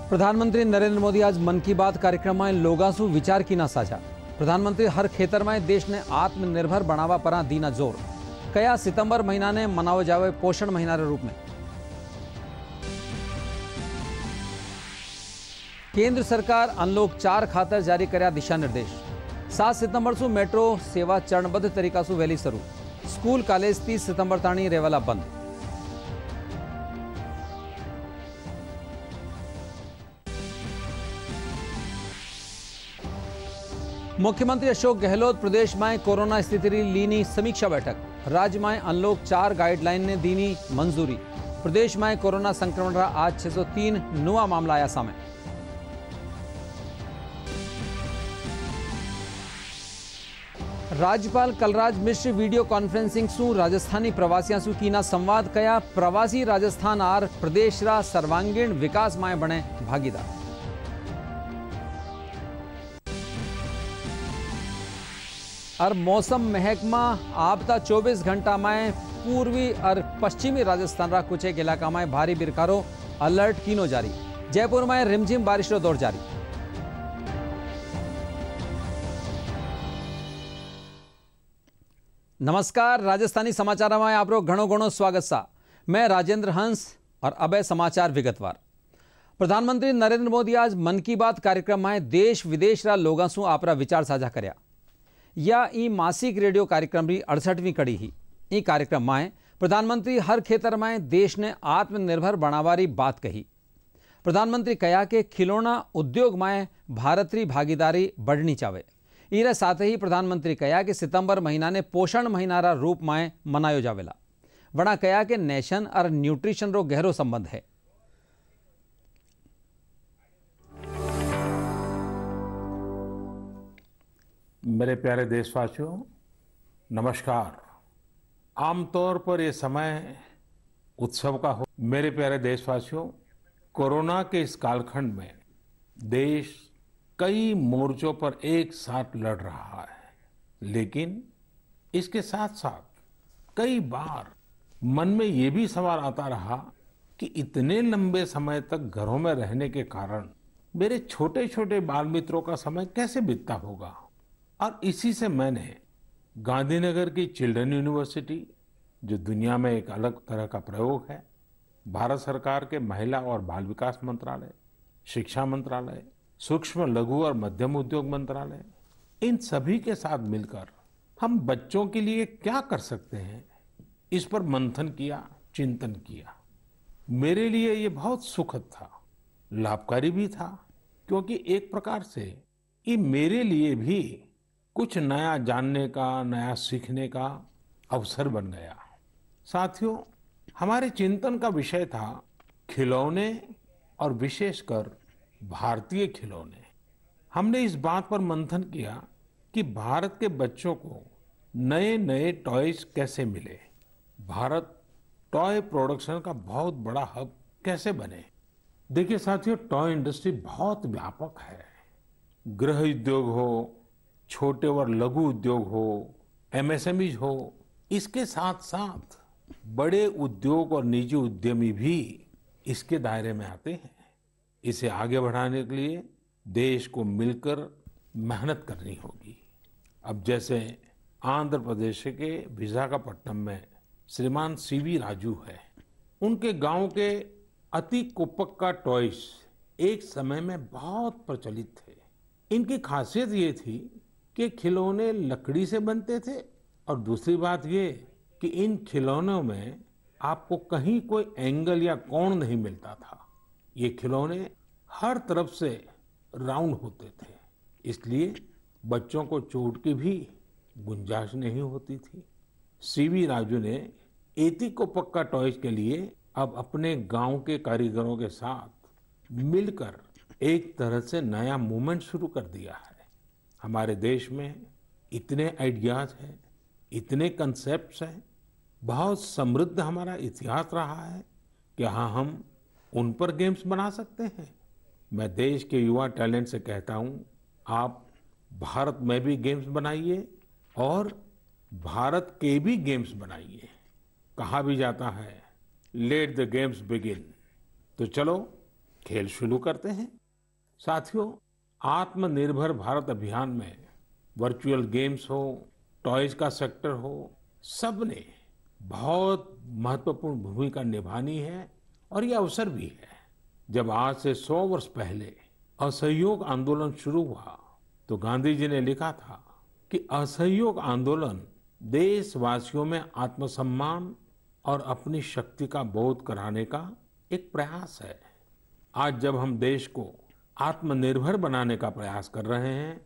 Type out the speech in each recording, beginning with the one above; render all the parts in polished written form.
प्रधानमंत्री नरेंद्र मोदी आज मन की बात कार्यक्रम में लोगों से विचार की साझा। प्रधानमंत्री हर खेतर में देश ने आत्मनिर्भर बनावा पर दीना जोर। कया सितंबर महीना ने मनावो जावे पोषण महीना के रूप में। केंद्र सरकार अनलॉक 4 खातर जारी कर्या दिशा निर्देश। 7 सितंबर से मेट्रो सेवा चरणबद्ध तरीका से वहेली शुरू। स्कूल कॉलेज 30 सितंबर ताणी रहेवाला बंद। मुख्यमंत्री अशोक गहलोत प्रदेश में कोरोना स्थिति लीनी समीक्षा बैठक। राज्य में अनलॉक 4 गाइडलाइन ने दीनी मंजूरी। प्रदेश में कोरोना संक्रमण रा आज 603 नवा मामला आया सामे। राज्यपाल कलराज मिश्र वीडियो कॉन्फ्रेंसिंग सु राजस्थानी प्रवासियों सु कीना संवाद कया। प्रवासी राजस्थान आर प्रदेश रा सर्वांगीण विकास में बने भागीदार। और मौसम महकमा आपता 24 घंटा में पूर्वी और पश्चिमी राजस्थान रा कुछ एक इलाका में भारी बिरकारो अलर्ट कीनो जारी। जयपुर में रिमझिम बारिश रो दौर जारी। नमस्कार, राजस्थानी समाचार में आपरो घणो घणो स्वागत सा। मैं राजेंद्र हंस और अब समाचार विगतवार। प्रधानमंत्री नरेंद्र मोदी आज मन की बात कार्यक्रम में देश विदेश रा लोगों से आपरा विचार साझा कर्या। या ई मासिक रेडियो कार्यक्रम की 68वीं कड़ी ही। ई कार्यक्रम में प्रधानमंत्री हर खेतर में देश ने आत्मनिर्भर बनावारी बात कही। प्रधानमंत्री कहा कि खिलौना उद्योग में भारत की भागीदारी बढ़नी चाहिए। इरे साथ ही प्रधानमंत्री कहा कि सितंबर महीना ने पोषण महीना रा रूप में मनायो जावेला। वड़ा कहा कि नेशन और न्यूट्रिशन रो गहरो संबंध है। मेरे प्यारे देशवासियों, नमस्कार। आमतौर पर यह समय उत्सव का हो। मेरे प्यारे देशवासियों, कोरोना के इस कालखंड में देश कई मोर्चों पर एक साथ लड़ रहा है, लेकिन इसके साथ साथ कई बार मन में ये भी सवाल आता रहा कि इतने लंबे समय तक घरों में रहने के कारण मेरे छोटे छोटे बाल मित्रों का समय कैसे बीतता होगा। और इसी से मैंने गांधीनगर की चिल्ड्रन यूनिवर्सिटी, जो दुनिया में एक अलग तरह का प्रयोग है, भारत सरकार के महिला और बाल विकास मंत्रालय, शिक्षा मंत्रालय, सूक्ष्म लघु और मध्यम उद्योग मंत्रालय, इन सभी के साथ मिलकर हम बच्चों के लिए क्या कर सकते हैं, इस पर मंथन किया, चिंतन किया। मेरे लिए ये बहुत सुखद था, लाभकारी भी था, क्योंकि एक प्रकार से ये मेरे लिए भी कुछ नया जानने का, नया सीखने का अवसर बन गया। साथियों, हमारे चिंतन का विषय था खिलौने और विशेषकर भारतीय खिलौने। हमने इस बात पर मंथन किया कि भारत के बच्चों को नए नए टॉयज कैसे मिले, भारत टॉय प्रोडक्शन का बहुत बड़ा हब कैसे बने। देखिए साथियों, टॉय इंडस्ट्री बहुत व्यापक है। गृह उद्योग हो, छोटे और लघु उद्योग हो, एमएसएमई हो, इसके साथ साथ बड़े उद्योग और निजी उद्यमी भी इसके दायरे में आते हैं। इसे आगे बढ़ाने के लिए देश को मिलकर मेहनत करनी होगी। अब जैसे आंध्र प्रदेश के विशाखापट्टनम में श्रीमान सीवी राजू है, उनके गांव के अति कुपक्का टॉयज एक समय में बहुत प्रचलित थे। इनकी खासियत ये थी कि खिलौने लकड़ी से बनते थे और दूसरी बात ये कि इन खिलौनों में आपको कहीं कोई एंगल या कोण नहीं मिलता था। ये खिलौने हर तरफ से राउंड होते थे, इसलिए बच्चों को चोट की भी गुंजाइश नहीं होती थी। सीवी राजू ने एती को पक्का टॉयज के लिए अब अपने गांव के कारीगरों के साथ मिलकर एक तरह से नया मूवमेंट शुरू कर दिया है। हमारे देश में इतने आइडियाज हैं, इतने कंसेप्ट्स हैं, बहुत समृद्ध हमारा इतिहास रहा है कि हाँ, हम उन पर गेम्स बना सकते हैं। मैं देश के युवा टैलेंट से कहता हूँ, आप भारत में भी गेम्स बनाइए और भारत के भी गेम्स बनाइए। कहा भी जाता है, लेट द गेम्स बिगिन। तो चलो खेल शुरू करते हैं। साथियों, आत्मनिर्भर भारत अभियान में वर्चुअल गेम्स हो, टॉयज का सेक्टर हो, सबने बहुत महत्वपूर्ण भूमिका निभानी है और ये अवसर भी है। जब आज से 100 वर्ष पहले असहयोग आंदोलन शुरू हुआ तो गांधी जी ने लिखा था कि असहयोग आंदोलन देशवासियों में आत्मसम्मान और अपनी शक्ति का बोध कराने का एक प्रयास है। आज जब हम देश को आत्मनिर्भर बनाने का प्रयास कर रहे हैं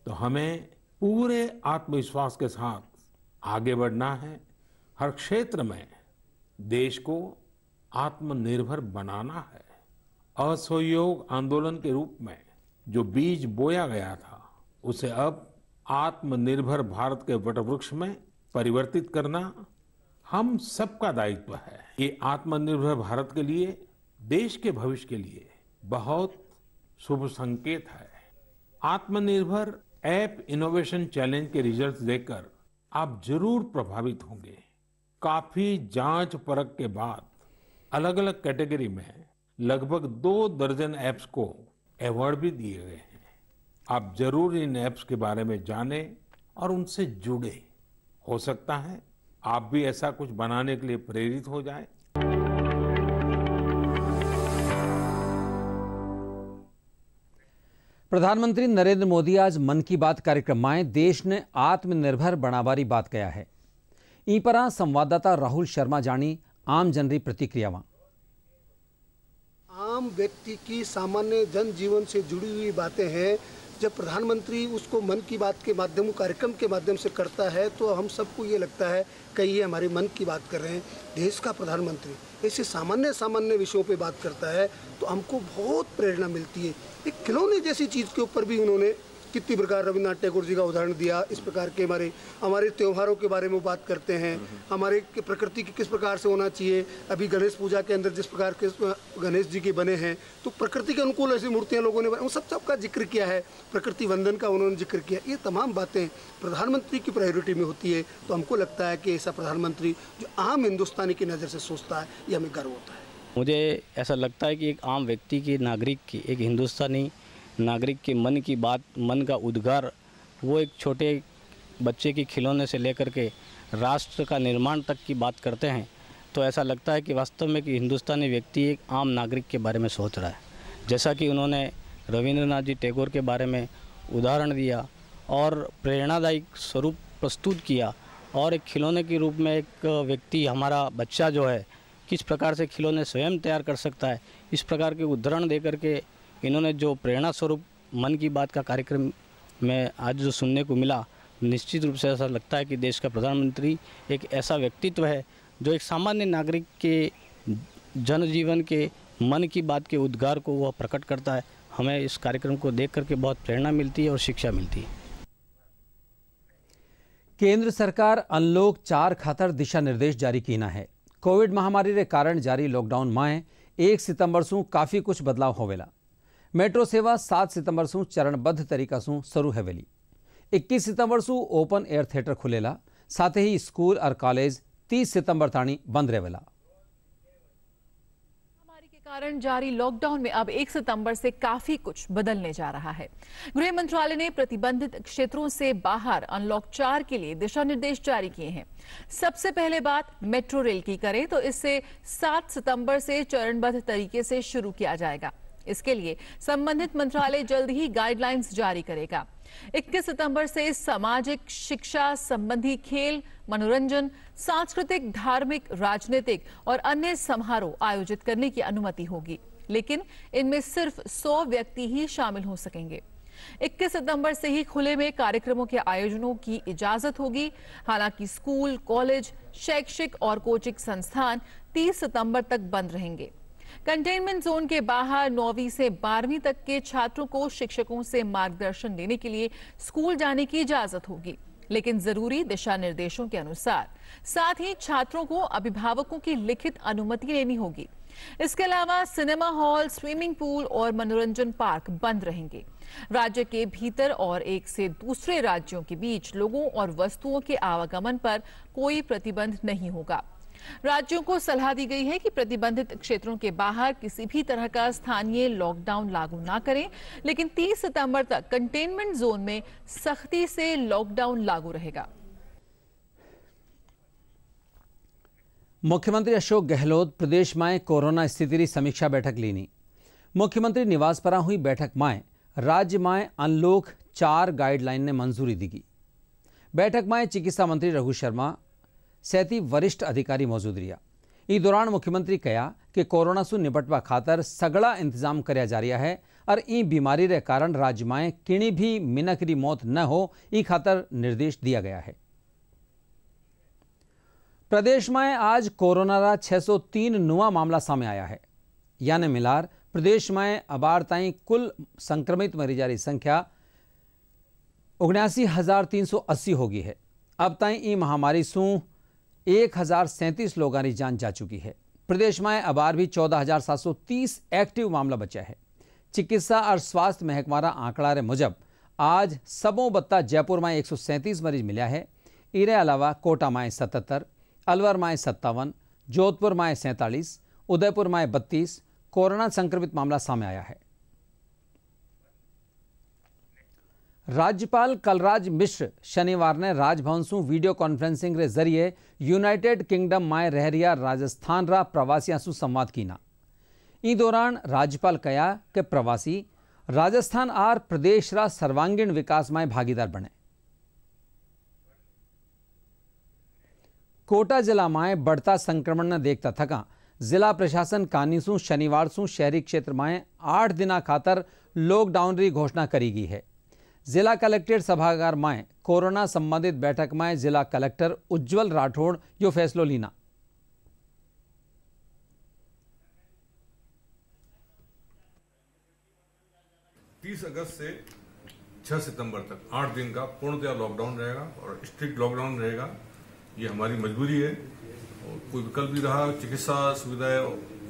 तो हमें पूरे आत्मविश्वास के साथ आगे बढ़ना है। हर क्षेत्र में देश को आत्मनिर्भर बनाना है। असहयोग आंदोलन के रूप में जो बीज बोया गया था उसे अब आत्मनिर्भर भारत के वटवृक्ष में परिवर्तित करना हम सबका दायित्व है। ये आत्मनिर्भर भारत के लिए, देश के भविष्य के लिए बहुत शुभ संकेत है। आत्मनिर्भर ऐप इनोवेशन चैलेंज के रिजल्ट्स देखकर आप जरूर प्रभावित होंगे। काफी जांच परख के बाद अलग अलग कैटेगरी में लगभग 2 दर्जन ऐप्स को अवार्ड भी दिए गए हैं। आप जरूर इन ऐप्स के बारे में जानें और उनसे जुड़े। हो सकता है आप भी ऐसा कुछ बनाने के लिए प्रेरित हो जाएं। प्रधानमंत्री नरेंद्र मोदी आज मन की बात कार्यक्रम में देश ने आत्मनिर्भर बनावारी बात कया है। ई पर संवाददाता राहुल शर्मा जानी आम जनरी प्रतिक्रिया। आम व्यक्ति की सामान्य जन जीवन से जुड़ी हुई बातें हैं। जब प्रधानमंत्री उसको मन की बात के माध्यम, कार्यक्रम के माध्यम से करता है तो हम सबको ये लगता है कि ये हमारे मन की बात कर रहे हैं। देश का प्रधानमंत्री ऐसे सामान्य विषयों पे बात करता है तो हमको बहुत प्रेरणा मिलती है। एक खिलौने जैसी चीज़ के ऊपर भी उन्होंने कितनी प्रकार रविन्द्रनाथ टैगोर जी का उदाहरण दिया। इस प्रकार के हमारे त्योहारों के बारे में बात करते हैं, हमारे प्रकृति की किस प्रकार से होना चाहिए। अभी गणेश पूजा के अंदर जिस प्रकार के गणेश जी के बने हैं तो प्रकृति के अनुकूल ऐसी मूर्तियां लोगों ने बनाई, उन सब का जिक्र किया है। प्रकृति वंदन का उन्होंने जिक्र किया। ये तमाम बातें प्रधानमंत्री की प्रायोरिटी में होती है तो हमको लगता है कि ऐसा प्रधानमंत्री जो आम हिंदुस्तानी की नज़र से सोचता है ये हमें गर्व होता है। मुझे ऐसा लगता है कि एक आम व्यक्ति की, नागरिक की, एक हिंदुस्तानी नागरिक के मन की बात, मन का उद्गार, वो एक छोटे बच्चे की खिलौने से लेकर के राष्ट्र का निर्माण तक की बात करते हैं तो ऐसा लगता है कि वास्तव में कि हिंदुस्तानी व्यक्ति एक आम नागरिक के बारे में सोच रहा है। जैसा कि उन्होंने रविंद्रनाथ जी टैगोर के बारे में उदाहरण दिया और प्रेरणादायी स्वरूप प्रस्तुत किया और एक खिलौने के रूप में एक व्यक्ति, हमारा बच्चा जो है, किस प्रकार से खिलौने स्वयं तैयार कर सकता है, इस प्रकार के उदाहरण दे करके इन्होंने जो प्रेरणा स्वरूप मन की बात का कार्यक्रम में आज जो सुनने को मिला, निश्चित रूप से ऐसा लगता है कि देश का प्रधानमंत्री एक ऐसा व्यक्तित्व है जो एक सामान्य नागरिक के जनजीवन के मन की बात के उद्गार को वह प्रकट करता है। हमें इस कार्यक्रम को देख करके बहुत प्रेरणा मिलती है और शिक्षा मिलती है। केंद्र सरकार अनलॉक 4 खातर दिशा निर्देश जारी कीना है। कोविड महामारी के कारण जारी लॉकडाउन में 1 सितंबर से काफ़ी कुछ बदलाव होवेला। मेट्रो सेवा 7 सितंबर से चरणबद्ध तरीका से शुरू हेवेली। 21 सितंबर से ओपन एयर थिएटर खुलेला। साथ ही स्कूल और कॉलेज 30 सितंबर ताणी बंद रहेला। महामारी के कारण जारी लॉकडाउन में अब 1 सितंबर से काफी कुछ बदलने जा रहा है। गृह मंत्रालय ने प्रतिबंधित क्षेत्रों से बाहर अनलॉक 4 के लिए दिशा निर्देश जारी किए हैं। सबसे पहले बात मेट्रो रेल की करें तो इससे 7 सितंबर से चरणबद्ध तरीके से शुरू किया जाएगा। इसके लिए संबंधित मंत्रालय जल्द ही गाइडलाइंस जारी करेगा। 21 सितंबर से सामाजिक, शिक्षा संबंधी खेल, मनोरंजन, सांस्कृतिक, धार्मिक, राजनीतिक और अन्य समारोह आयोजित करने की अनुमति होगी, लेकिन इनमें सिर्फ 100 व्यक्ति ही शामिल हो सकेंगे। 21 सितंबर से ही खुले में कार्यक्रमों के आयोजनों की इजाजत होगी। हालांकि स्कूल, कॉलेज, शैक्षिक और कोचिंग संस्थान 30 सितंबर तक बंद रहेंगे। कंटेनमेंट जोन के बाहर 9वीं से 12वीं तक के छात्रों को शिक्षकों से मार्गदर्शन देने के लिए स्कूल जाने की इजाजत होगी, लेकिन जरूरी दिशा निर्देशों के अनुसार। साथ ही छात्रों को अभिभावकों की लिखित अनुमति लेनी होगी। इसके अलावा सिनेमा हॉल, स्विमिंग पूल और मनोरंजन पार्क बंद रहेंगे। राज्य के भीतर और एक से दूसरे राज्यों के बीच लोगों और वस्तुओं के आवागमन पर कोई प्रतिबंध नहीं होगा। राज्यों को सलाह दी गई है कि प्रतिबंधित क्षेत्रों के बाहर किसी भी तरह का स्थानीय लॉकडाउन लागू ना करें, लेकिन 30 सितंबर तक कंटेनमेंट जोन में सख्ती से लॉकडाउन लागू रहेगा। मुख्यमंत्री अशोक गहलोत प्रदेश में कोरोना स्थिति की समीक्षा बैठक लीनी। मुख्यमंत्री निवास पर हुई बैठक में राज्य में अनलॉक 4 गाइडलाइन ने मंजूरी दी गई। बैठक में चिकित्सा मंत्री रघु शर्मा सैती वरिष्ठ अधिकारी मौजूद रहा। इस दौरान मुख्यमंत्री कहा कि कोरोना से निपटवा खातर सगड़ा इंतजाम कराया जा रहा है और ई बीमारी के कारण राज्य में किणी भी मिनक की मौत न हो, ई खातर निर्देश दिया गया है। प्रदेश में आज कोरोना का 603 नुआ मामला सामने आया है। यानी मिलार प्रदेश में अबार ताई कुल संक्रमित मरीजा की संख्या 79,380 हो गई है। अब ताई ई महामारी सू 1,037 लोगों की जान जा चुकी है। प्रदेश में अबार भी 14,730 एक्टिव मामला बचा है। चिकित्सा और स्वास्थ्य महकमारा आंकड़ा मुजब आज सबों बत्ता जयपुर में 137 मरीज मिला है। इरे अलावा कोटा में 77, अलवर में 57, जोधपुर में 47, उदयपुर में 32 कोरोना संक्रमित मामला सामने आया है। राज्यपाल कलराज मिश्र शनिवार ने राजभवन से वीडियो कॉन्फ्रेंसिंग के जरिए यूनाइटेड किंगडम में रह रहा राजस्थान रा प्रवासियों से संवाद कीना। इस दौरान राज्यपाल कहा कि प्रवासी राजस्थान और प्रदेश रा सर्वांगीण विकास में भागीदार बने। कोटा जिला में बढ़ता संक्रमण ने देखता थका जिला प्रशासन कानी सू शनिवार सू शहरी क्षेत्र में 8 दिन खातर लॉकडाउन की घोषणा करी गई है। जिला कलेक्ट्रेट सभागार में कोरोना संबंधित बैठक में जिला कलेक्टर उज्जवल राठौड़ यो फैसलो लीना। अगस्त से 6 सितंबर तक 8 दिन का पूर्णतया लॉकडाउन रहेगा और स्ट्रिक्ट लॉकडाउन रहेगा। ये हमारी मजबूरी है और कोई विकल्प नहीं रहा। चिकित्सा सुविधाएं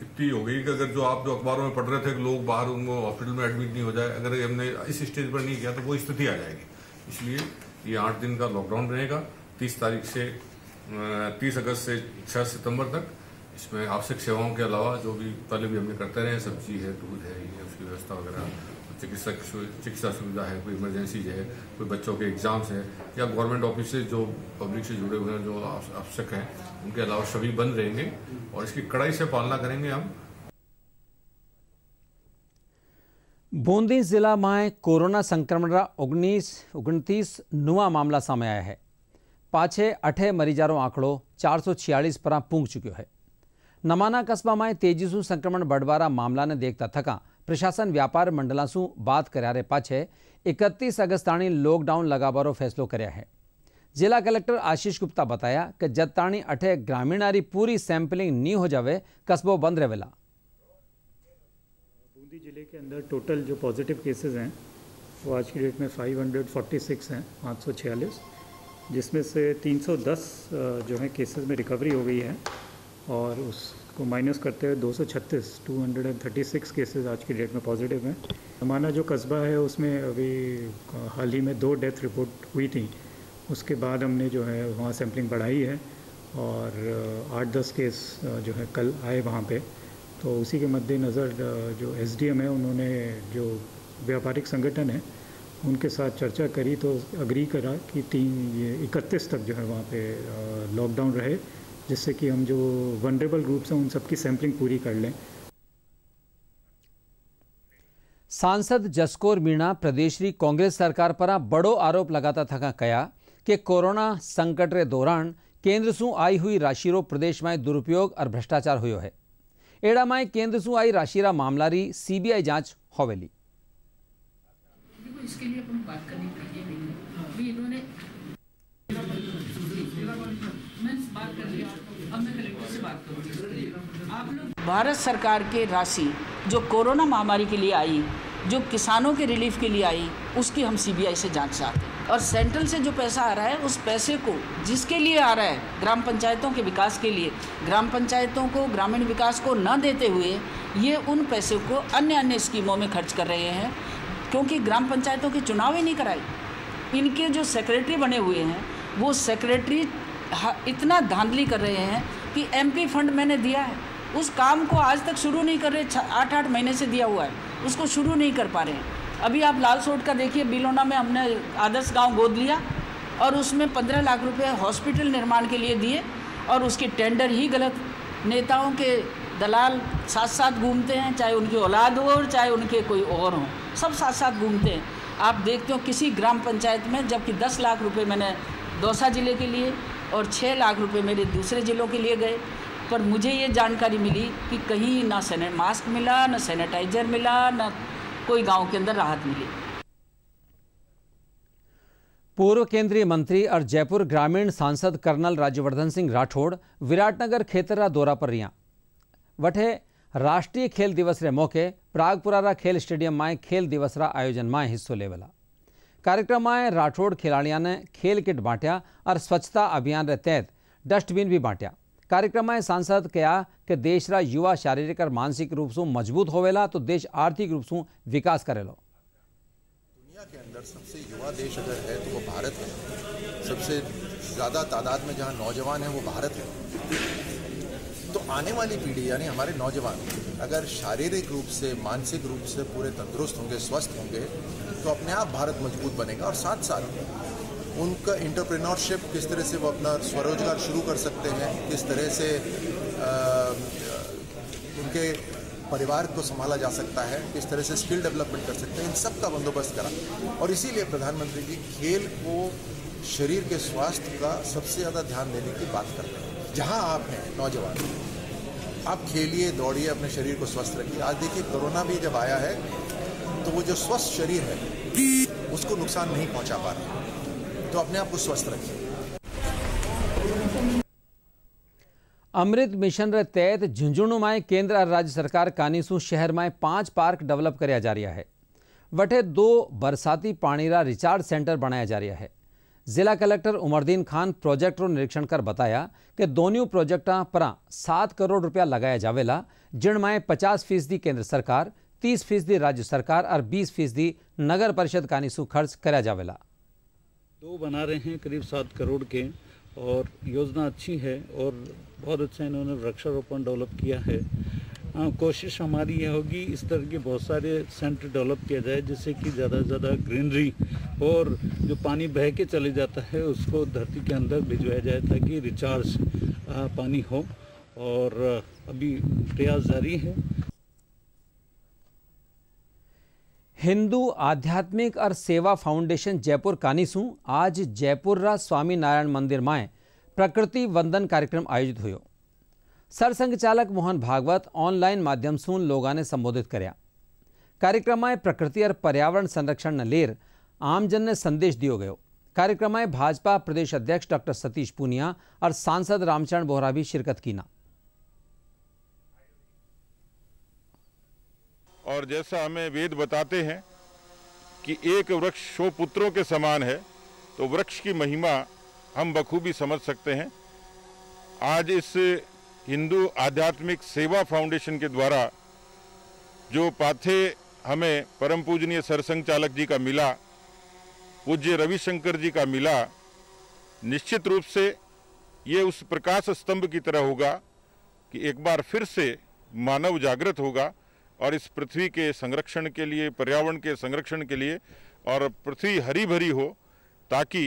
इतनी हो गई कि अगर जो अखबारों में पढ़ रहे थे कि लोग बाहर उनको हॉस्पिटल में एडमिट नहीं हो जाए, अगर हमने इस स्टेज पर नहीं किया तो वो स्थिति आ जाएगी। इसलिए ये 8 दिन का लॉकडाउन रहेगा 30 अगस्त से 6 सितंबर तक। इसमें आवश्यक सेवाओं के अलावा जो भी पहले भी हमने करते रहे, सब्जी है, दूध है, ये उसकी व्यवस्था वगैरह, चिकित्सा सुविधा है, कोई इमरजेंसी है, कोई बच्चों के एग्जाम्स है या गवर्नमेंट ऑफिस से जो पब्लिक से जुड़े हुए हैं जो आवश्यक हैं, उनके अलावा सभी बंद रहेंगे और इसकी कड़ाई से पालना करेंगे हम। बूंदी जिला में कोरोना संक्रमण का 29 नुआ मामला सामने आया है। पाछे 8 मरीजारों आंकड़ो 446 पर पहुंच चुक्यो है। नमाना कस्बा में तेजी से संक्रमण बढ़वारा मामला ने देखता थका प्रशासन व्यापार मंडलों से बात करारे पाछे 31 अगस्त ताणी लॉकडाउन लगावारो फैसलो कर्या है। जिला कलेक्टर आशीष गुप्ता बताया कि जब ताणी 8 ग्रामीणारी पूरी सैंपलिंग नहीं हो जावे कस्बो बंद रहेला। बूंदी जिले के अंदर टोटल जो पॉजिटिव केसेस हैं वो आज की डेट में 546 हैं, 546, जिसमें से 310 जो है केसेस में रिकवरी हो गई है और उसको माइनस करते हुए 236 केसेस आज की डेट में पॉजिटिव हैं। हमारा जो कस्बा है उसमें अभी हाल ही में 2 डेथ रिपोर्ट हुई थी। उसके बाद हमने जो है वहाँ सैम्पलिंग बढ़ाई है और 8-10 केस जो है कल आए वहाँ पे। तो उसी के मद्देनज़र जो SDM है उन्होंने जो व्यापारिक संगठन है उनके साथ चर्चा करी तो अग्री करा कि 31 तक जो है वहाँ पे लॉकडाउन रहे, जिससे कि हम जो वनरेबल ग्रुप्स हैं उन सबकी सैम्पलिंग पूरी कर लें। सांसद जसकोर मीणा प्रदेश की कांग्रेस सरकार पर बड़ो आरोप लगाता थका कहा कि कोरोना संकट के दौरान केंद्र से आई हुई राशि रो प्रदेश में दुरुपयोग और भ्रष्टाचार हुयो है। एड़ा में केंद्र से आई राशि रा मामला री CBI जांच होवेली। इसके लिए अपन बात करनी चाहिए। इन्होंने बात कर लिया, अब मैं कलेक्टर से बात करूँगी। आप लोग भारत सरकार के राशि जो कोरोना महामारी के लिए आई, जो किसानों के रिलीफ के लिए आई, उसकी हम CBI से जांच चाहते हैं। और सेंट्रल से जो पैसा आ रहा है उस पैसे को जिसके लिए आ रहा है ग्राम पंचायतों के विकास के लिए, ग्राम पंचायतों को ग्रामीण विकास को न देते हुए ये उन पैसे को अन्य स्कीमों में खर्च कर रहे हैं, क्योंकि ग्राम पंचायतों के चुनाव ही नहीं कराए। इनके जो सेक्रेटरी बने हुए हैं वो सेक्रेटरी इतना धांधली कर रहे हैं कि एमपी फंड मैंने दिया है, उस काम को आज तक शुरू नहीं कर रहे। 8-8 महीने से दिया हुआ है, उसको शुरू नहीं कर पा रहे हैं। अभी आप लालसोट का देखिए, बिलोना में हमने आदर्श गांव गोद लिया और उसमें 15 लाख रुपए हॉस्पिटल निर्माण के लिए दिए और उसकी टेंडर ही गलत। नेताओं के दलाल साथ साथ घूमते हैं, चाहे उनकी औलाद हो और चाहे उनके कोई और हों, सब साथ साथ घूमते हैं। आप देखते हो किसी ग्राम पंचायत में, जबकि 10 लाख रुपए मैंने दौसा ज़िले के लिए और 6 लाख रुपए मेरे दूसरे ज़िलों के लिए गए, पर मुझे ये जानकारी मिली कि कहीं ना मास्क मिला, ना सैनिटाइजर मिला, ना कोई गांव के अंदर राहत मिली। पूर्व केंद्रीय मंत्री और जयपुर ग्रामीण सांसद कर्नल राज्यवर्धन सिंह राठौड़ विराटनगर खेतरा दौरा पर रिया वठे राष्ट्रीय खेल दिवस रे मौके प्रागपुरारा खेल स्टेडियम में खेल दिवस रा आयोजन में हिस्सो लेवला। कार्यक्रम में राठौड़ खिलाड़िया ने खेल किट बांटिया और स्वच्छता अभियान रे तहत डस्टबिन भी बांटिया। कार्यक्रम में सांसद कहा कि देश रा युवा शारीरिक और मानसिक रूप से मजबूत होवेला तो देश आर्थिक रूप से विकास करेलो। दुनिया के अंदर सबसे युवा देश अगर है तो वो भारत है। सबसे ज़्यादा तादाद में जहाँ नौजवान है वो भारत है। तो आने वाली पीढ़ी यानी हमारे नौजवान अगर शारीरिक रूप से, मानसिक रूप से पूरे तंदुरुस्त होंगे, स्वस्थ होंगे, तो अपने आप भारत मजबूत बनेगा। और साथ साथ उनका एंटरप्रेन्योरशिप, किस तरह से वो अपना स्वरोजगार शुरू कर सकते हैं, किस तरह से उनके परिवार को संभाला जा सकता है, किस तरह से स्किल डेवलपमेंट कर सकते हैं, इन सब का बंदोबस्त करा। और इसीलिए प्रधानमंत्री जी खेल को शरीर के स्वास्थ्य का सबसे ज़्यादा ध्यान देने की बात करते हैं। जहाँ आप हैं नौजवान, आप खेलिए, दौड़िए, अपने शरीर को स्वस्थ रखिए। आज देखिए कोरोना भी जब आया है तो वो जो स्वस्थ शरीर है उसको नुकसान नहीं पहुंचा पा रहा, तो अपने आप को स्वस्थ रखिए। अमृत मिशन रे तहत झुंझुनू में केंद्र और राज्य सरकार कानीसू शहर में 5 पार्क डेवलप कराया जा रहा है। वटे 2 बरसाती पानी रा रिचार्ज सेंटर बनाया जा रहा है। जिला कलेक्टर उमरदीन खान प्रोजेक्ट रो निरीक्षण कर बताया कि दोनों प्रोजेक्टा पर 7 करोड़ रुपया लगाया जावेला, जिनमें 50% केंद्र सरकार, 30% राज्य सरकार और 20% नगर परिषद कानीसू खर्च कराया जावेला। 2 बना रहे हैं करीब 7 करोड़ के, और योजना अच्छी है और बहुत अच्छा इन्होंने वृक्षारोपण डेवलप किया है। कोशिश हमारी यह होगी इस तरह के बहुत सारे सेंटर डेवलप किया जाए जिससे कि ज़्यादा से ज़्यादा ग्रीनरी और जो पानी बह के चले जाता है उसको धरती के अंदर भिजवाया जाए ताकि रिचार्ज पानी हो, और अभी प्रयास जारी है। हिंदू आध्यात्मिक और सेवा फाउंडेशन जयपुर कानीसू आज जयपुर रा स्वामी नारायण मंदिर में प्रकृति वंदन कार्यक्रम आयोजित हुयो। सरसंघ चालक मोहन भागवत ऑनलाइन माध्यम से लोगों ने संबोधित कर्या। कार्यक्रम में प्रकृति और पर्यावरण संरक्षण न लेर आमजन ने संदेश दियो गयो। कार्यक्रम में भाजपा प्रदेश अध्यक्ष डॉक्टर सतीश पूनिया और सांसद रामचरण बोहरा भी शिरकत की ना। और जैसा हमें वेद बताते हैं कि एक वृक्ष 100 पुत्रों के समान है, तो वृक्ष की महिमा हम बखूबी समझ सकते हैं। आज इस हिंदू आध्यात्मिक सेवा फाउंडेशन के द्वारा जो पाथे हमें परम पूजनीय सरसंघ चालक जी का मिला, पूज्य रविशंकर जी का मिला, निश्चित रूप से ये उस प्रकाश स्तंभ की तरह होगा कि एक बार फिर से मानव जागृत होगा और इस पृथ्वी के संरक्षण के लिए, पर्यावरण के संरक्षण के लिए, और पृथ्वी हरी भरी हो ताकि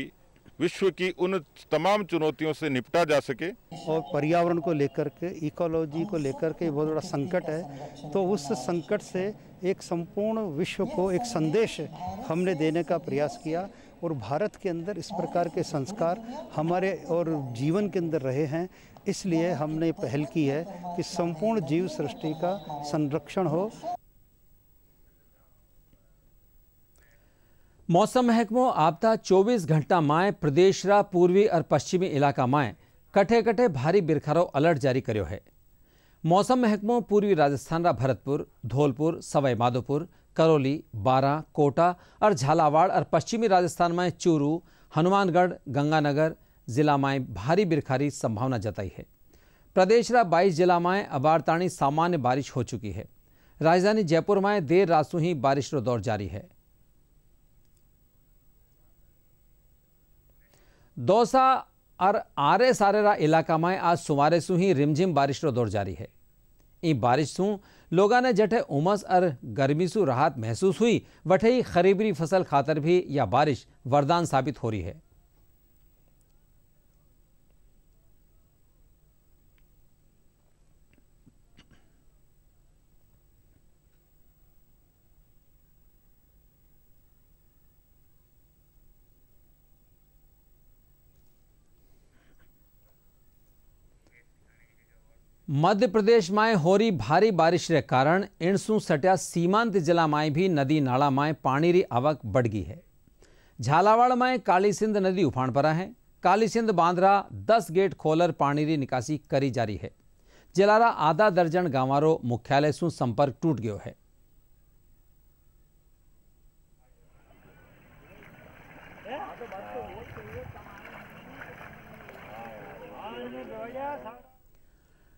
विश्व की उन तमाम चुनौतियों से निपटा जा सके। और पर्यावरण को लेकर के, इकोलॉजी को लेकर के बहुत बड़ा संकट है, तो उस संकट से एक संपूर्ण विश्व को एक संदेश हमने देने का प्रयास किया। और भारत के अंदर इस प्रकार के संस्कार हमारे और जीवन के अंदर रहे हैं, इसलिए हमने पहल की है कि संपूर्ण जीव सृष्टि का संरक्षण हो। मौसम महकमो आपता 24 घंटा में प्रदेश रा पूर्वी और पश्चिमी इलाका में कठे कठे भारी बिरखारो अलर्ट जारी कर्यो है। मौसम महकमो पूर्वी राजस्थान रा भरतपुर, धौलपुर, सवाई माधोपुर, करौली, बारां, कोटा और झालावाड़ और पश्चिमी राजस्थान में चूरू, हनुमानगढ़, गंगानगर जिला में भारी बिरखारी संभावना जताई है। प्रदेश रा 22 जिला में अबारताणी सामान्य बारिश हो चुकी है। राजधानी जयपुर में देर रात से ही बारिश रो दौर जारी है। दौसा और आरे सारेरा इलाका में आज सुमारे सु ही रिमझिम बारिश रो दौर जारी है। ई बारिश सु लोगों ने जठे उमस और गर्मी सु राहत महसूस हुई, वठे ही खरीबरी फसल खातर भी यह बारिश वरदान साबित हो रही है। मध्य प्रदेश में हो रही भारी बारिश के कारण इणसू सटिया सीमांत जिला में भी नदी नाला में पानी री आवक बढ़ गई है। झालावाड़ में काली सिंध नदी उफान पर है। काली सिंध बांद्रा 10 गेट खोलर पानी री निकासी करी जारी है। जिलारा आधा दर्जन गांवारो मुख्यालय सु संपर्क टूट गयो है।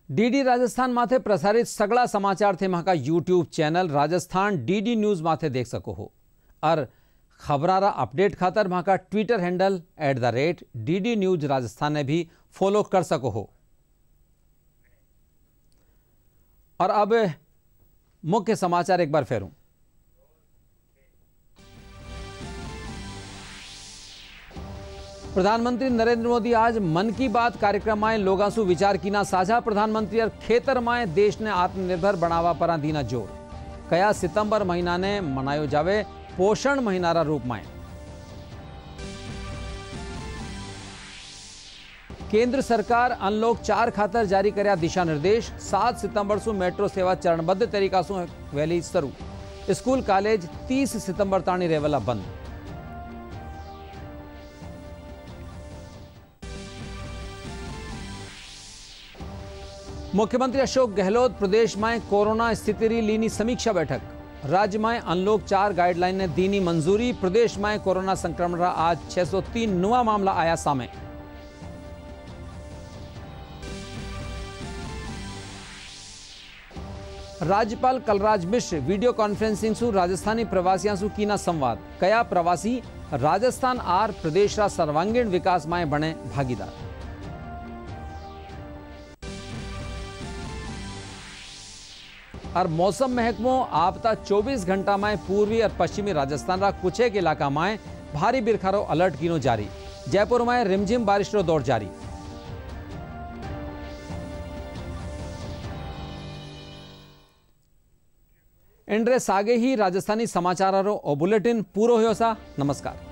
डीडी राजस्थान माथे प्रसारित सगला समाचार थे वहां का YouTube channel Rajasthan DD news माथे देख सको हो और खबरारा अपडेट खातर वहां का Twitter handle @DD news Rajasthan ने भी फॉलो कर सको हो। और अब मुख्य समाचार एक बार फेरूं। प्रधानमंत्री नरेंद्र मोदी आज मन की बात कार्यक्रम में लोगों से विचार कीना साझा। प्रधानमंत्री और खेतर में देश ने आत्मनिर्भर बनावा पर दीना जोर। कया सितंबर महीना ने मनायो जावे पोषण महीनारा रूप में। केंद्र सरकार अनलॉक 4 खातर जारी करया दिशा निर्देश। 7 सितंबर से मेट्रो सेवा चरणबद्ध तरीका से वैली शुरू। स्कूल कॉलेज 30 सितंबर ताणी रेवला बंद। मुख्यमंत्री अशोक गहलोत प्रदेश में कोरोना स्थिति री लीनी समीक्षा बैठक। राज्य में अनलॉक 4 गाइडलाइन ने दीनी मंजूरी। प्रदेश में कोरोना संक्रमण का आज 603 नवा मामला आया सामने। राज्यपाल कलराज मिश्र वीडियो कॉन्फ्रेंसिंग सु राजस्थानी प्रवासियों सु कीना संवाद। कया प्रवासी राजस्थान आर प्रदेश का सर्वांगीण विकास में बने भागीदार। और मौसम महकमो आपता 24 घंटा में पूर्वी और पश्चिमी राजस्थान का कुछ एक इलाका में भारी बिरखारो अलर्ट कीनो जारी। जयपुर में रिमझिम बारिश रो दौर जारी। इंड्रे सागे ही राजस्थानी समाचार रो बुलेटिन पूरो होयो सा। नमस्कार।